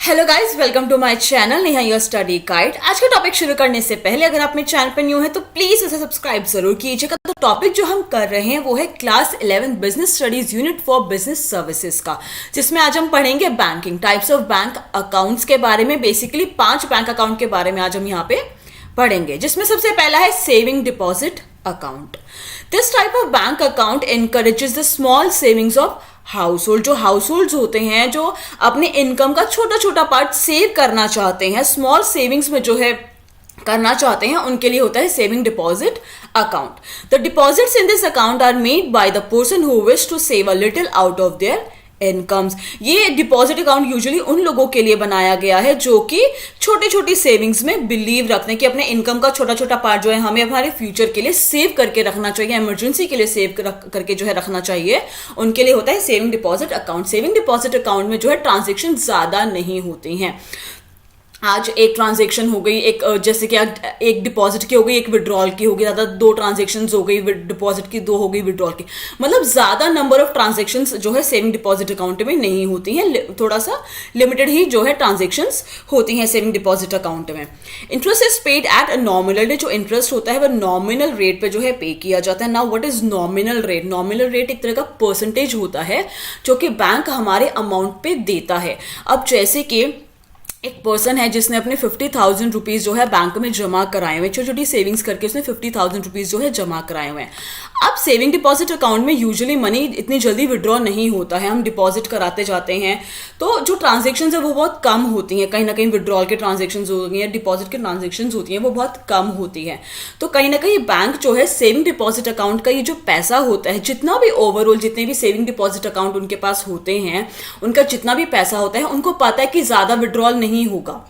Hello guys, welcome to my channel Neha your study guide. आज का topic शुरू करने से पहले अगर आप मेरे चैनल पर न्यू है तो प्लीज उसे सब्सक्राइब जरूर कीजिएगा। तो टॉपिक जो हम कर रहे हैं वो है class 11 business studies unit for business services का, जिसमें आज हम पढ़ेंगे banking, types of bank accounts के बारे में। बेसिकली 5 बैंक अकाउंट के बारे में आज हम यहाँ पे पढ़ेंगे, जिसमें सबसे पहला है saving deposit account. This type of bank account encourages the small savings of house hold. जो हाउस होल्ड होते हैं जो अपने इनकम का छोटा छोटा पार्ट सेव करना चाहते हैं, स्मॉल सेविंग्स में जो है करना चाहते हैं, उनके लिए होता है saving deposit account. The deposits in this account are made by the person who wish to save a little out of their incomes. ये डिपॉजिट अकाउंट यूजुअली उन लोगों के लिए बनाया गया है जो कि छोटी छोटी सेविंग्स में बिलीव रखते हैं कि अपने इनकम का छोटा छोटा पार्ट जो है हमें हमारे फ्यूचर के लिए सेव करके रखना चाहिए, इमरजेंसी के लिए सेव करके जो है रखना चाहिए। उनके लिए होता है saving deposit account. Saving deposit account में जो है ट्रांजेक्शन ज्यादा नहीं होती हैं। आज एक ट्रांजेक्शन हो गई, एक जैसे कि एक डिपॉजिट की हो गई, एक विड्रॉल की हो गई, ज्यादा 2 ट्रांजेक्शन हो गई, डिपॉजिट की 2 हो गई, विड्रॉल की, मतलब ज्यादा नंबर ऑफ ट्रांजेक्शन जो है सेविंग डिपॉजिट अकाउंट में नहीं होती हैं। थोड़ा सा लिमिटेड ही जो है ट्रांजेक्शन होती हैं सेविंग डिपॉजिट अकाउंट में। Interest is paid at a nominal rate. जो इंटरेस्ट होता है वह नॉमिनल रेट पे जो है पे किया जाता है। Now what is nominal rate? Nominal rate एक तरह का परसेंटेज होता है जो कि बैंक हमारे अमाउंट पे देता है। अब जैसे कि एक पर्सन है जिसने अपने 50,000 रुपीज जो है बैंक में जमा कराए हुए, छोटी छोटी सेविंग्स करके उसने 50,000 रुपीज जो है जमा कराए हुए हैं। अब सेविंग डिपॉजिट अकाउंट में यूजुअली मनी इतनी जल्दी विड्रॉ नहीं होता है, हम डिपॉजिट कराते जाते हैं तो जो ट्रांजेक्शन है वो बहुत कम होती हैं। कहीं ना कहीं विड्रॉल के ट्रांजेक्शन होती हैं, डिपॉजिट के ट्रांजेक्शन होती हैं, वो बहुत कम होती है। तो कहीं ना कहीं बैंक जो है सेविंग डिपॉजिट अकाउंट का ये जो पैसा होता है, जितना भी ओवरऑल जितने भी सेविंग डिपॉजिट अकाउंट उनके पास होते हैं, उनका जितना भी पैसा होता है, उनको पता है कि ज्यादा विड्रॉल नहीं होगा,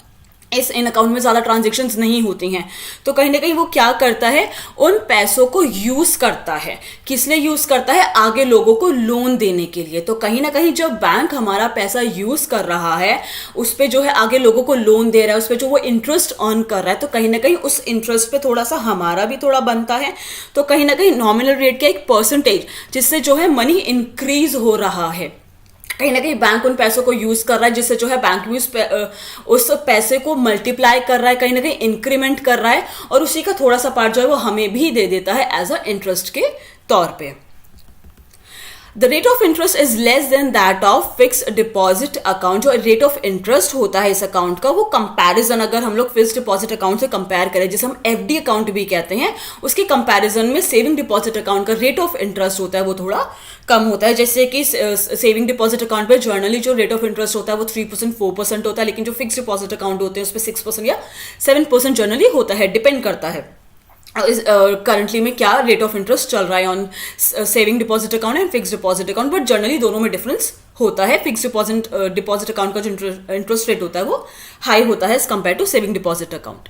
इन अकाउंट में ज्यादा ट्रांजेक्शन्स नहीं होती हैं। तो कहीं ना कहीं वो क्या करता है, उन पैसों को यूज करता है। किस लिए यूज करता है? आगे लोगों को लोन देने के लिए। तो कहीं ना कहीं जब बैंक हमारा पैसा यूज कर रहा है, उस पर जो है आगे लोगों को लोन दे रहा है, उस पर जो वो इंटरेस्ट अर्न कर रहा है, तो कहीं ना कहीं उस इंटरेस्ट पे थोड़ा सा हमारा भी थोड़ा बनता है। तो कहीं ना कहीं नॉमिनल रेट का एक परसेंटेज जिससे जो है मनी इंक्रीज हो रहा है। कहीं ना कहीं बैंक उन पैसों को यूज कर रहा है, जिससे जो है बैंक भी उस पैसे को मल्टीप्लाई कर रहा है, कहीं ना कहीं इंक्रीमेंट कर रहा है, और उसी का थोड़ा सा पार्ट जो है वो हमें भी दे देता है एज अ इंटरेस्ट के तौर पे। The rate of interest is less than that of fix deposit account. जो रेट ऑफ इंटरेस्ट होता है इस अकाउंट का, वो कंपैरिजन अगर हम लोग फिक्स डिपॉजिट अकाउंट से कंपेयर करें, जिसे हम एफडी अकाउंट भी कहते हैं, उसके कंपैरिजन में सेविंग डिपॉजिट अकाउंट का रेट ऑफ इंटरेस्ट होता है वो थोड़ा कम होता है। जैसे कि सेविंग डिपॉजिट अकाउंट पे जर्नली जो रेट ऑफ इंटरेस्ट होता है वो 3% 4% होता है, लेकिन जो फिक्स डिपॉजिट अकाउंट होते हैं उस पर 6% या 7% जर्नली होता है। डिपेंड करता है करंटली में क्या रेट ऑफ इंटरेस्ट चल रहा है on saving deposit account and fix deposit account, but generally दोनों में डिफरेंस होता है। फिक्स डिपॉजिट अकाउंट का जो इंटरेस्ट रेट होता है वो हाई होता है as compare to saving deposit account.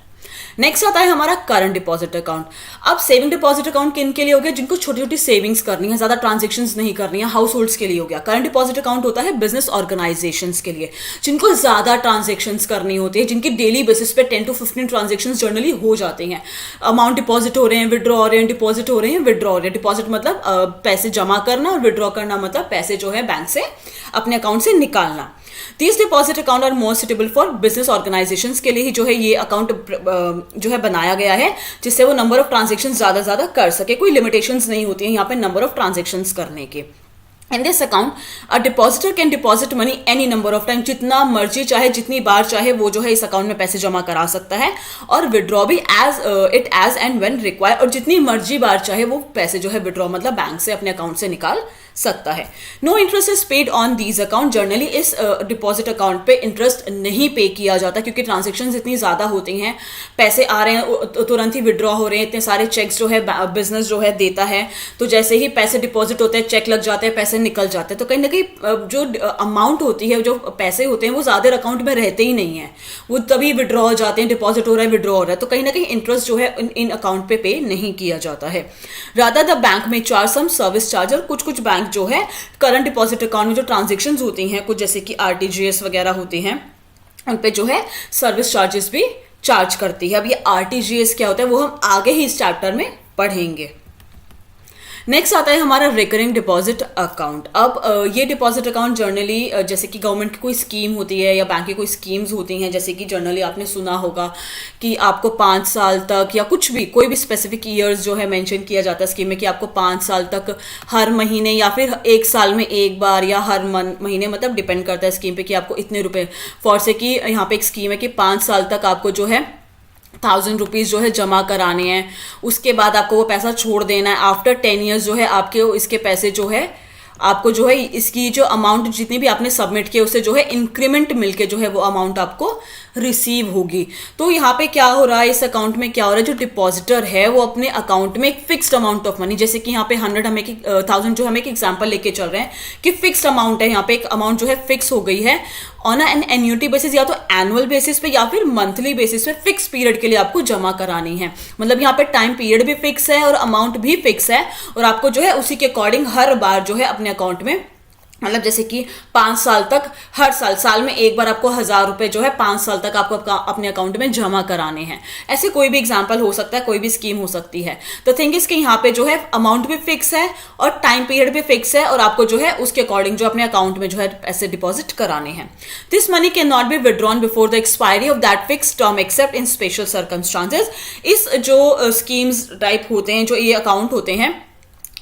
Next आता है हमारा करंट डिपॉजिट अकाउंट। अब सेविंग डिपॉजिट अकाउंट किन के लिए हो गया? जिनको छोटी छोटी सेविंग्स करनी है, ज्यादा ट्रांजेक्शन्स नहीं करनी है, हाउस होल्ड्स के लिए हो गया। करंट डिपॉजिट अकाउंट होता है बिजनेस ऑर्गेनाइजेशंस के लिए, जिनको ज्यादा ट्रांजेक्शन्स करनी होती है, जिनकी डेली बेसिस पे 10 to 15 ट्रांजेक्शन्स जनरली हो जाते हैं। अमाउंट डिपॉजिट हो रहे हैं, विड्रॉ हो रहे हैं, डिपॉजिट हो रहे हैं, विड्रॉ हो रहे हैं। डिपॉजिट मतलब पैसे जमा करना, और विड्रॉ करना मतलब पैसे जो है बैंक से अपने अकाउंट से निकालना। These deposit account are more suitable for business organizations के लिए ही जो है ये अकाउंट जो है बनाया गया है, जिससे वो नंबर ऑफ ट्रांजेक्शन ज्यादा कर सके। कोई लिमिटेशंस नहीं होती है यहाँ पे नंबर ऑफ ट्रांजेक्शन्स करने के। In this account, a depositor can deposit money any number of time। जितना मर्जी चाहे, जितनी बार चाहे वो जो है इस अकाउंट में पैसे जमा करा सकता है, और विड्रॉ भी एज एंड व्हेन रिक्वायर, और जितनी मर्जी बार चाहे वो पैसे जो है विड्रॉ मतलब बैंक से अपने अकाउंट से निकाल सकता है। No interest is paid on these account. Generally इस डिपॉजिट अकाउंट पे इंटरेस्ट नहीं पे किया जाता, क्योंकि ट्रांजेक्शन इतनी ज्यादा होती हैं, पैसे आ रहे हैं तुरंत ही विड्रॉ हो रहे हैं, इतने सारे चेक्स जो है बिजनेस जो है देता है, तो जैसे ही पैसे डिपॉजिट होते हैं, चेक लग जाते हैं, पैसे निकल जाते हैं, तो कहीं ना कहीं जो अमाउंट होती है, जो पैसे होते हैं वो ज्यादा अकाउंट में रहते ही नहीं है, वो तभी विड्रॉ हो जाते हैं, डिपॉजिट हो रहा है, विड्रॉ हो रहा है, तो कहीं ना कहीं इंटरेस्ट जो है इन अकाउंट पे नहीं किया जाता है। रादर द बैंक में चार्ज सम सर्विस चार्ज। और कुछ बैंक जो है करंट डिपॉजिट अकाउंट में जो ट्रांजेक्शन्स होती हैं, कुछ जैसे कि आरटीजीएस वगैरह होती हैं, उन पे जो है सर्विस चार्जेस भी चार्ज करती है। अब ये आरटीजीएस क्या होता है वो हम आगे ही इस चैप्टर में पढ़ेंगे। नेक्स्ट आता है हमारा रिकरिंग डिपॉजिट अकाउंट। अब ये डिपॉजिट अकाउंट जनरली जैसे कि गवर्नमेंट की कोई स्कीम होती है या बैंक की कोई स्कीम्स होती हैं, जैसे कि जनरली आपने सुना होगा कि आपको 5 साल तक या कुछ भी कोई भी स्पेसिफिक ईयर्स जो है मेंशन किया जाता है स्कीम में कि आपको 5 साल तक हर महीने या फिर 1 साल में एक बार या हर महीने, मतलब डिपेंड करता है स्कीम पे कि आपको इतने रुपए, फॉर से कि यहाँ पे एक स्कीम है कि 5 साल तक आपको जो है 1000 रुपीज़ जो है जमा कराने हैं, उसके बाद आपको वो पैसा छोड़ देना है। आफ्टर 10 ईयर्स जो है आपके इसके पैसे जो है आपको जो है इसकी जो अमाउंट जितनी भी आपने सबमिट किया उससे जो है इंक्रीमेंट मिलके जो है वो अमाउंट आपको रिसीव होगी। तो यहाँ पे क्या हो रहा है, इस अकाउंट में क्या हो रहा है, जो डिपॉजिटर है वो अपने अकाउंट में एक फिक्स्ड अमाउंट ऑफ मनी, जैसे कि यहाँ पे 100 हमें 1000 जो हमें एक एग्जांपल लेके चल रहे हैं कि फिक्स्ड अमाउंट है, यहाँ पे एक अमाउंट जो है फिक्स हो गई है ऑन एन एन्युटी बेसिस, या तो एनुअल बेसिस पे या फिर मंथली बेसिस पे फिक्स पीरियड के लिए आपको जमा करानी है। मतलब यहाँ पे टाइम पीरियड भी फिक्स है और अमाउंट भी फिक्स है, और आपको जो है उसी के अकॉर्डिंग हर बार जो है अपने अकाउंट में, मतलब जैसे कि 5 साल तक हर साल में एक बार आपको 1000 रुपए जो है 5 साल तक आपको अपने अकाउंट में जमा कराने हैं। ऐसे कोई भी एग्जांपल हो सकता है, कोई भी स्कीम हो सकती है। तो थिंग इज कि यहाँ पे जो है अमाउंट भी फिक्स है और टाइम पीरियड भी फिक्स है, और आपको जो है उसके अकॉर्डिंग जो अपने अकाउंट में जो है पैसे डिपॉजिट कराने हैं। This money can not be withdrawn before the expiry of that fix term accept in special circumstances. इस जो स्कीम्स टाइप होते हैं, जो ये अकाउंट होते हैं,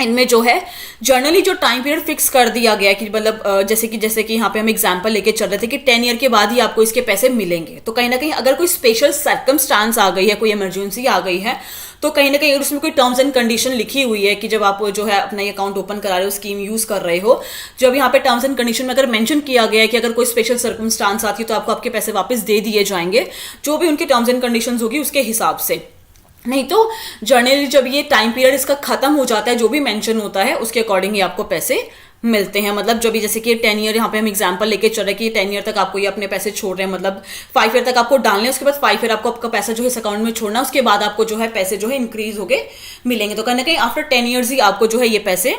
इनमें जो है जनरली जो टाइम पीरियड फिक्स कर दिया गया कि मतलब जैसे कि यहाँ पे हम एग्जांपल लेके चल रहे थे कि 10 ईयर के बाद ही आपको इसके पैसे मिलेंगे। तो कहीं ना कहीं अगर कोई स्पेशल सर्कमस्टांस आ गई है, कोई इमरजेंसी आ गई है, तो कहीं ना कहीं अगर उसमें कोई टर्म्स एंड कंडीशन लिखी हुई है कि जब आप जो है अपना ये अकाउंट ओपन करा रहे हो, स्कीम यूज कर रहे हो, जब यहाँ पे टर्म्स एंड कंडीशन में अगर मेंशन किया गया है कि अगर कोई स्पेशल सर्कमस्टांस आती है तो आपको आपके पैसे वापस दे दिए जाएंगे, जो भी उनके टर्म्स एंड कंडीशन होगी उसके हिसाब से। नहीं तो जनरली जब ये टाइम पीरियड इसका खत्म हो जाता है, जो भी मेंशन होता है उसके अकॉर्डिंग ही आपको पैसे मिलते हैं। मतलब जब भी जैसे कि 10 ईयर यहाँ पे हम एग्जांपल लेके चल रहे हैं कि 10 ईयर तक आपको ये अपने पैसे छोड़ रहे हैं, मतलब 5 ईयर तक आपको डालने हैं, उसके बाद 5 ईयर आपको आपका पैसा जो है इस अकाउंट में छोड़ना है, उसके बाद आपको जो है पैसे जो है इंक्रीज होके मिलेंगे। तो कहीं ना कहीं आफ्टर 10 ईयर्स ही आपको जो है ये पैसे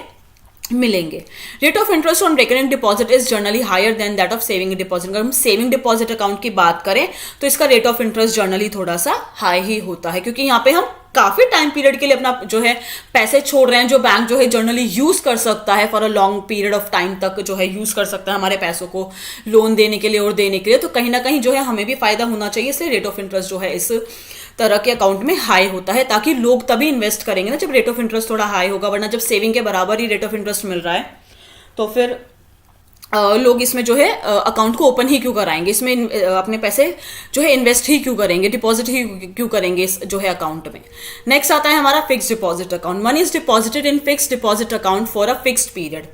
मिलेंगे। Rate of interest on recurring deposit is generally higher than that of saving deposit. अगर हम सेविंग डिपॉजिट अकाउंट की बात करें तो इसका रेट ऑफ इंटरेस्ट जनरली थोड़ा सा हाई ही होता है, क्योंकि यहाँ पे हम काफी टाइम पीरियड के लिए अपना जो है पैसे छोड़ रहे हैं, जो बैंक जो है जनरली यूज कर सकता है for a long period of time तक जो है यूज कर सकता है हमारे पैसों को लोन देने के लिए और देने के लिए। तो कहीं ना कहीं जो है हमें भी फायदा होना चाहिए, इसलिए रेट ऑफ इंटरेस्ट जो है इस तरह के अकाउंट में हाई होता है, ताकि लोग तभी इन्वेस्ट करेंगे ना जब रेट ऑफ इंटरेस्ट थोड़ा हाई होगा। वरना जब सेविंग के बराबर ही रेट ऑफ इंटरेस्ट मिल रहा है तो फिर लोग इसमें जो है अकाउंट को ओपन ही क्यों कराएंगे, इसमें अपने पैसे जो है इन्वेस्ट ही क्यों करेंगे, डिपॉजिट ही क्यों करेंगे इस जो है अकाउंट में। नेक्स्ट आता है हमारा fix deposit account. Money is deposited in fix deposit account for a fixed period.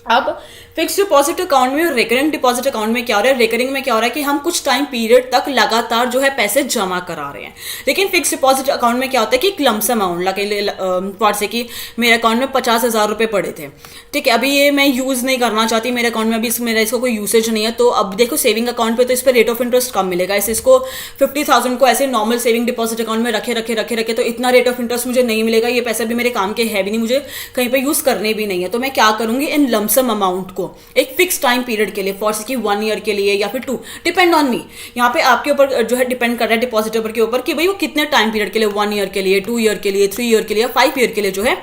अब फिक्स डिपॉजिट अकाउंट में और रिकरिंग डिपॉजिट अकाउंट में क्या हो रहा है, रिकरिंग में क्या हो रहा है कि हम कुछ टाइम पीरियड तक लगातार जो है पैसे जमा करा रहे हैं। लेकिन फिक्स डिपॉजिट अकाउंट में क्या होता है कि एक लमसम अमाउंट लगे, से कि मेरे अकाउंट में 50,000 रुपए पड़े थे, ठीक है, अभी ये मैं यूज नहीं करना चाहती, मेरे अकाउंट में अभी मेरा इसका कोई यूसेज नहीं है। तो अब देखो सेविंग अकाउंट पे तो इस पर रेट ऑफ इंटरेस्ट कम मिलेगा, इसको 50,000 को ऐसे नॉर्मल सेविंग डिपॉजिट अकाउंट में रखे तो इतना रेट ऑफ इंटरेस्ट मुझे नहीं मिलेगा, ये पैसे भी मेरे काम के है भी नहीं, मुझे कहीं पर यूज करने भी नहीं है। तो मैं क्या करूंगी, इन लमसम अमाउंट को एक फिक्स टाइम पीरियड के लिए, फॉर कि 1 ईयर के लिए या फिर 2, डिपेंड ऑन मी, यहाँ पे आपके ऊपर जो है डिपेंड कर रहा है डिपॉजिटर के ऊपर कि भाई वो कितने टाइम पीरियड के लिए, 1 ईयर के लिए, 2 ईयर के लिए, 3 ईयर के लिए, 5 ईयर के लिए जो है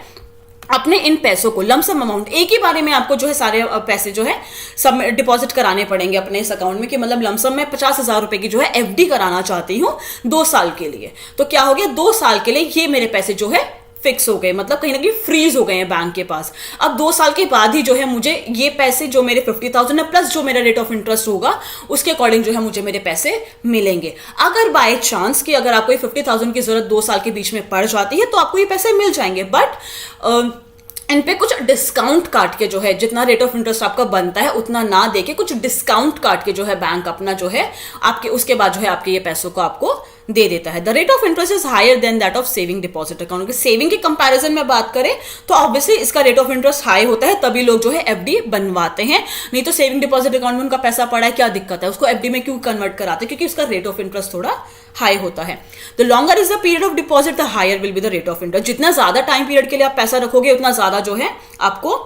अपने इन पैसों को लमसम अमाउंट एक ही बारे में आपको जो है सारे पैसे जो है सब डिपॉजिट कराने पड़ेंगे अपने इस अकाउंट में। कि मतलब लमसम में 50,000 रुपए की जो है एफडी कराना चाहती हूँ 2 साल के लिए, तो क्या हो गया, 2 साल के लिए ये मेरे पैसे जो है फिक्स हो गए, मतलब कहीं ना कहीं फ्रीज हो गए हैं बैंक के पास। अब 2 साल के बाद ही जो है मुझे ये पैसे जो मेरे 50,000 है प्लस जो मेरा रेट ऑफ इंटरेस्ट होगा उसके अकॉर्डिंग जो है मुझे मेरे पैसे मिलेंगे। अगर बाय चांस कि अगर आपको 50,000 की जरूरत 2 साल के बीच में पड़ जाती है तो आपको ये पैसे मिल जाएंगे, बट इन पे कुछ डिस्काउंट काट के जो है जितना रेट ऑफ इंटरेस्ट आपका बनता है उतना ना देके कुछ डिस्काउंट काट के जो है बैंक अपना जो है आपके उसके बाद जो है आपके ये पैसों को आपको दे देता है। The rate of interest is higher than that of saving deposit account. की सेविंग के कंपैरिजन में बात करें तो ऑब्वियसली इसका रेट ऑफ इंटरेस्ट हाई होता है, तभी लोग जो है एफडी बनवाते हैं। नहीं तो सेविंग डिपॉजिट अकाउंट में उनका पैसा पड़ा है, क्या दिक्कत है, उसको एफडी में क्यों कन्वर्ट कराते हैं, क्योंकि उसका रेट ऑफ इंटरेस्ट थोड़ा हाई होता है। The longer is the period of deposit the higher will be the rate of interest. जितना ज्यादा टाइम पीरियड के लिए आप पैसा रखोगे उतना ज्यादा जो है आपको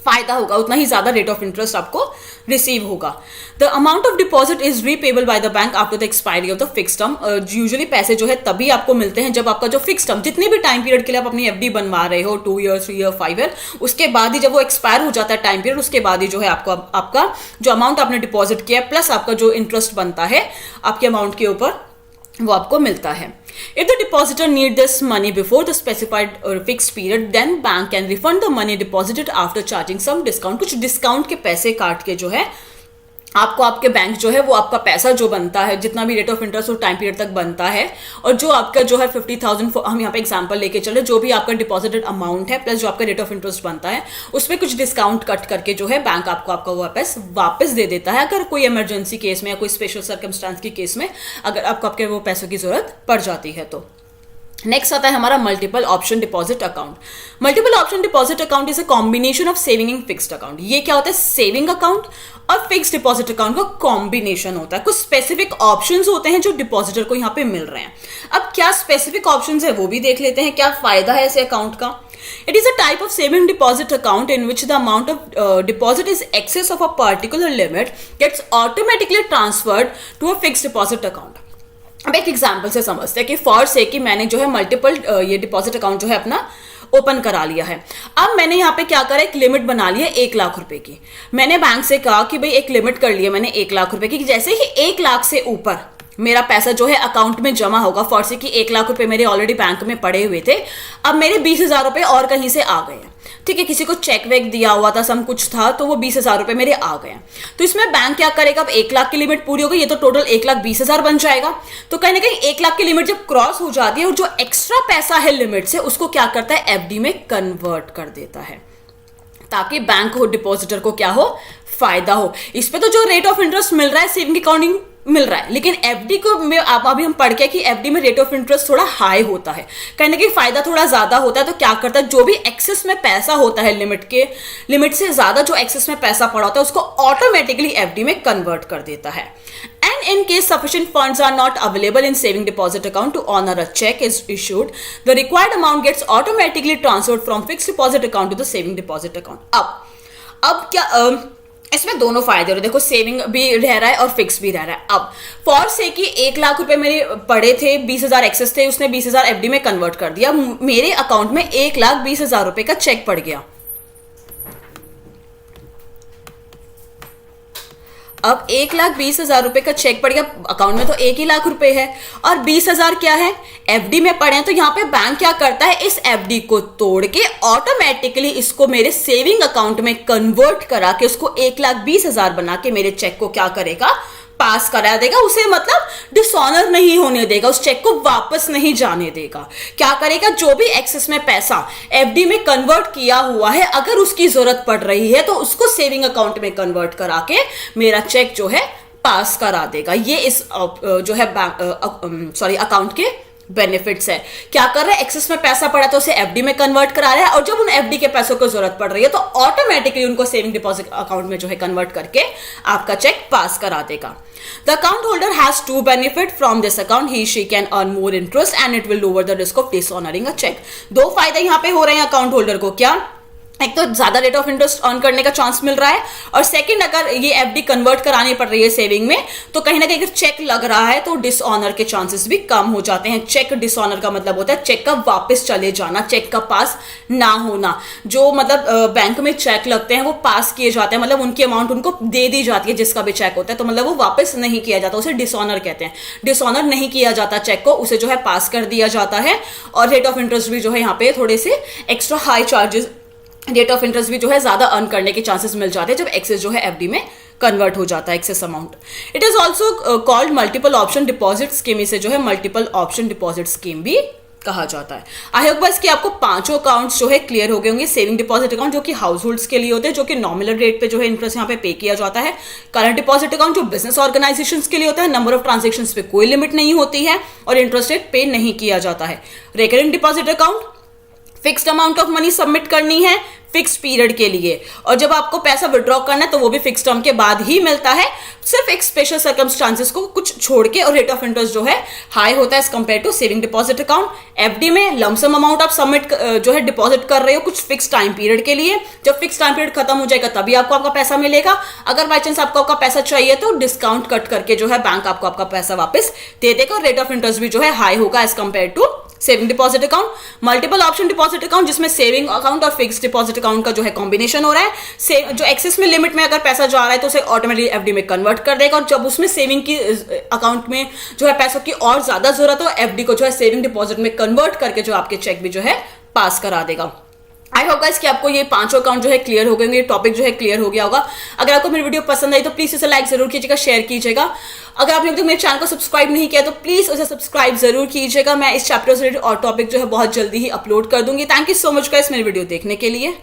फायदा होगा, उतना ही ज्यादा रेट ऑफ इंटरेस्ट आपको रिसीव होगा। The amount of deposit is repayable by the bank after the expiry of the fix term. Usually पैसे जो है तभी आपको मिलते हैं जब आपका जो फिक्स टर्म, जितने भी टाइम पीरियड के लिए आप अपनी एफडी बनवा रहे हो, 2 ईयर, 3 ईयर, 5 ईयर, उसके बाद ही जब वो एक्सपायर हो जाता है टाइम पीरियड, उसके बाद ही जो है आपको आपका जो अमाउंट आपने डिपॉजिट किया प्लस आपका जो इंटरेस्ट बनता है आपके अमाउंट के ऊपर, वो आपको मिलता है। If the depositor need this money before the specified fixed period, then bank can refund the money deposited after charging some discount। कुछ डिस्काउंट के पैसे काट के जो है आपको आपके बैंक जो है वो आपका पैसा जो बनता है, जितना भी रेट ऑफ इंटरेस्ट उस टाइम पीरियड तक बनता है, और जो आपका जो है 50,000, हम यहाँ पे एग्जांपल लेके चले, जो भी आपका डिपॉजिटेड अमाउंट है प्लस जो आपका रेट ऑफ इंटरेस्ट बनता है, उसमें कुछ डिस्काउंट कट करके जो है बैंक आपको आपका वापस दे देता है, अगर कोई इमरजेंसी केस में या कोई स्पेशल सर्कमस्टांस के केस में अगर आपको आपके वो पैसों की जरूरत पड़ जाती है तो। नेक्स्ट आता है हमारा multiple option deposit account. Multiple option deposit account is a combination of saving and fixed account. ये क्या होता है? सेविंग अकाउंट और फिक्स्ड डिपॉजिट अकाउंट का कॉम्बिनेशन होता है। कुछ स्पेसिफिक ऑप्शंस होते हैं जो डिपॉजिटर को यहाँ पे मिल रहे हैं। अब क्या स्पेसिफिक ऑप्शंस है वो भी देख लेते हैं, क्या फायदा है ऐसे अकाउंट का। It is a type of saving deposit account in which the amount of deposit is excess of a particular limit gets automatically transferred to a fixed deposit account। अब एक एग्जाम्पल से समझते हैं कि फॉर से कि मैंने जो है मल्टीपल ये डिपॉजिट अकाउंट जो है अपना ओपन करा लिया है। अब मैंने यहाँ पे क्या करा, एक लिमिट बना ली है 1 लाख रुपए की। मैंने बैंक से कहा कि भाई एक लिमिट कर लिया मैंने 1 लाख रुपए की, जैसे ही 1 लाख से ऊपर मेरा पैसा जो है अकाउंट में जमा होगा, फॉर से कि 1 लाख रुपए मेरे ऑलरेडी बैंक में पड़े हुए थे, अब मेरे 20,000 रुपए और कहीं से आ गए हैं। ठीक है, किसी को चेक वेक दिया हुआ था, सम कुछ था, तो वो 20,000 रुपए मेरे आ गए। तो इसमें बैंक क्या करेगा, अब 1 लाख की लिमिट पूरी हो गई, ये तो टोटल 1,20,000 बन जाएगा। तो कहीं ना कहीं 1 लाख की लिमिट जब क्रॉस हो जाती है और जो एक्स्ट्रा पैसा है लिमिट से, उसको क्या करता है, एफडी में कन्वर्ट कर देता है, ताकि बैंक हो डिपॉजिटर को क्या हो, फायदा हो। इस पे तो जो रेट ऑफ इंटरेस्ट मिल रहा है सेविंग अकाउंटिंग मिल रहा है, लेकिन एफडी को में आप अभी हम पढ़ के कि एफडी में रेट ऑफ इंटरेस्ट थोड़ा हाई होता है, कहीं ना कहीं फायदा थोड़ा ज्यादा होता है। तो क्या करता है, जो भी एक्सेस में पैसा होता है लिमिट से ज्यादा जो एक्सेस में पैसा पड़ा होता है उसको ऑटोमेटिकली एफडी में कन्वर्ट कर देता है। And in case sufficient funds are not available in saving deposit account to honor a check is issued, the required amount gets automatically transferred from fixed deposit account to the saving deposit account। अब क्या इसमें दोनों फायदे हो, देखो saving भी रह रहा है और फिक्स भी रह रहा है। अब फॉर से कि 1 लाख रुपए मेरे पड़े थे, 20,000 एक्सेस थे, उसने 20,000 एफडी में कन्वर्ट कर दिया, मेरे अकाउंट में 1,20,000 रुपए का चेक पड़ गया। अब 1,20,000 रुपए का चेक पड़ गया, अकाउंट में तो 1 ही लाख रुपए है और 20,000 क्या है, एफडी में पड़े हैं। तो यहाँ पे बैंक क्या करता है, इस एफडी को तोड़ के ऑटोमेटिकली इसको मेरे सेविंग अकाउंट में कन्वर्ट करा के उसको 1,20,000 बना के मेरे चेक को क्या करेगा, पास करा देगा। उसे मतलब डिसऑनर नहीं होने देगा, उस चेक को वापस नहीं जाने देगा। क्या करेगा, जो भी एक्सेस में पैसा एफडी में कन्वर्ट किया हुआ है, अगर उसकी जरूरत पड़ रही है तो उसको सेविंग अकाउंट में कन्वर्ट करा के मेरा चेक जो है पास करा देगा। ये इस जो है अकाउंट के बेनिफिट्स है। क्या कर रहा है, एक्सेस में पैसा पड़ा तो उसे एफडी में कन्वर्ट करा रहा है, और जब उन एफडी के पैसों को जरूरत पड़ रही है तो ऑटोमेटिकली उनको सेविंग डिपॉजिट अकाउंट में जो है कन्वर्ट करके आपका चेक पास करा देगा। The account holder has two benefit from this account. She can earn more interest and it will lower the risk of dishonoring a check। दो फायदे यहाँ पे हो रहे हैं अकाउंट होल्डर को, क्या, एक तो ज्यादा रेट ऑफ इंटरेस्ट अर्न करने का चांस मिल रहा है, और सेकंड अगर ये एफडी कन्वर्ट करानी पड़ रही है सेविंग में तो कहीं ना कहीं अगर चेक लग रहा है तो डिसऑनर के चांसेस भी कम हो जाते हैं। चेक डिसऑनर का मतलब होता है चेक का वापस चले जाना, चेक का पास ना होना। जो मतलब बैंक में चेक लगते हैं वो पास किए जाते हैं, मतलब उनकी अमाउंट उनको दे दी जाती है जिसका भी चेक होता है, तो मतलब वो वापस नहीं किया जाता, उसे डिसऑनर कहते हैं। डिसऑनर नहीं किया जाता चेक को, उसे जो है पास कर दिया जाता है, और रेट ऑफ इंटरेस्ट भी जो है यहाँ पे थोड़े से extra high charges, rate of interest भी जो है ज्यादा अर्न करने के चांसेस मिल जाते हैं जब एक्सेस जो है एफडी में कन्वर्ट हो जाता है, excess amount. It is also called multiple option deposit scheme, इसे जो है मल्टीपल ऑप्शन डिपॉजिट स्कीम भी कहा जाता है। आई होप बस कि आपको पांचों अकाउंट्स जो है क्लियर हो गए होंगे। सेविंग डिपॉजिट अकाउंट जो कि हाउस होल्ड्स के लिए होते हैं, जो कि नॉमिनल रेट पे जो है इंटरेस्ट यहाँ पे किया जाता है। करंट डिपॉजिट अकाउंट जो बिजनेस ऑर्गेनाइजेशंस के लिए होता है, नंबर ऑफ ट्रांजेक्शंस पे कोई लिमिट नहीं होती है और इंटरेस्ट रेट पे नहीं किया जाता है। Recurring deposit account fixed amount of money submit करनी है फिक्स पीरियड के लिए, और जब आपको पैसा विड्रॉ करना है तो वो भी फिक्स टर्म के बाद ही मिलता है। सिर्फ एक स्पेशल सर्कमस्टांसेस को कुछ छोड़ के, और रेट ऑफ इंटरेस्ट जो है हाई होता है as compare to saving deposit account. FD में लमसम अमाउंट आप सबमिट जो है डिपॉजिट कर रहे हो कुछ फिक्स टाइम पीरियड के लिए। जब फिक्स टाइम पीरियड खत्म हो जाएगा तभी आपको आपका पैसा मिलेगा। अगर बाई चांस आपको आपका पैसा चाहिए तो डिस्काउंट कट करके जो है बैंक आपको आपका पैसा वापस दे देगा। और रेट ऑफ इंटरेस्ट भी जो है हाई होगा as compare to saving deposit account. Multiple option deposit account, जिसमें सेविंग अकाउंट और फिक्स डिपॉजिट अकाउंट का जो है कॉम्बिनेशन हो रहा है। जो एक्सेस में लिमिट में अगर पैसा जा रहा है तो उसे ऑटोमेटिकली एफडी में कन्वर्ट कर देगा, और जब उसमें सेविंग की अकाउंट में जो है पैसों की और ज्यादा जरूरत हो, एफडी को जो है सेविंग डिपॉजिट में कन्वर्ट करके जो आपके चेक भी जो है पास करा देगा। आई होप गाइस कि आपको ये पांचों अकाउंट जो है क्लियर हो गए होंगे, ये टॉपिक जो है क्लियर हो गया होगा। अगर आपको मेरी वीडियो पसंद आई तो प्लीज इसे लाइक जरूर कीजिएगा, शेयर कीजिएगा। अगर आपने अभी तक मेरे चैनल को सब्सक्राइब नहीं किया तो प्लीज उसे सब्सक्राइब जरूर कीजिएगा। मैं इस चैप्टर से रिलेटेड और टॉपिक जो है बहुत जल्दी ही अपलोड कर दूंगी। Thank you so much guys मेरी वीडियो देखने के लिए।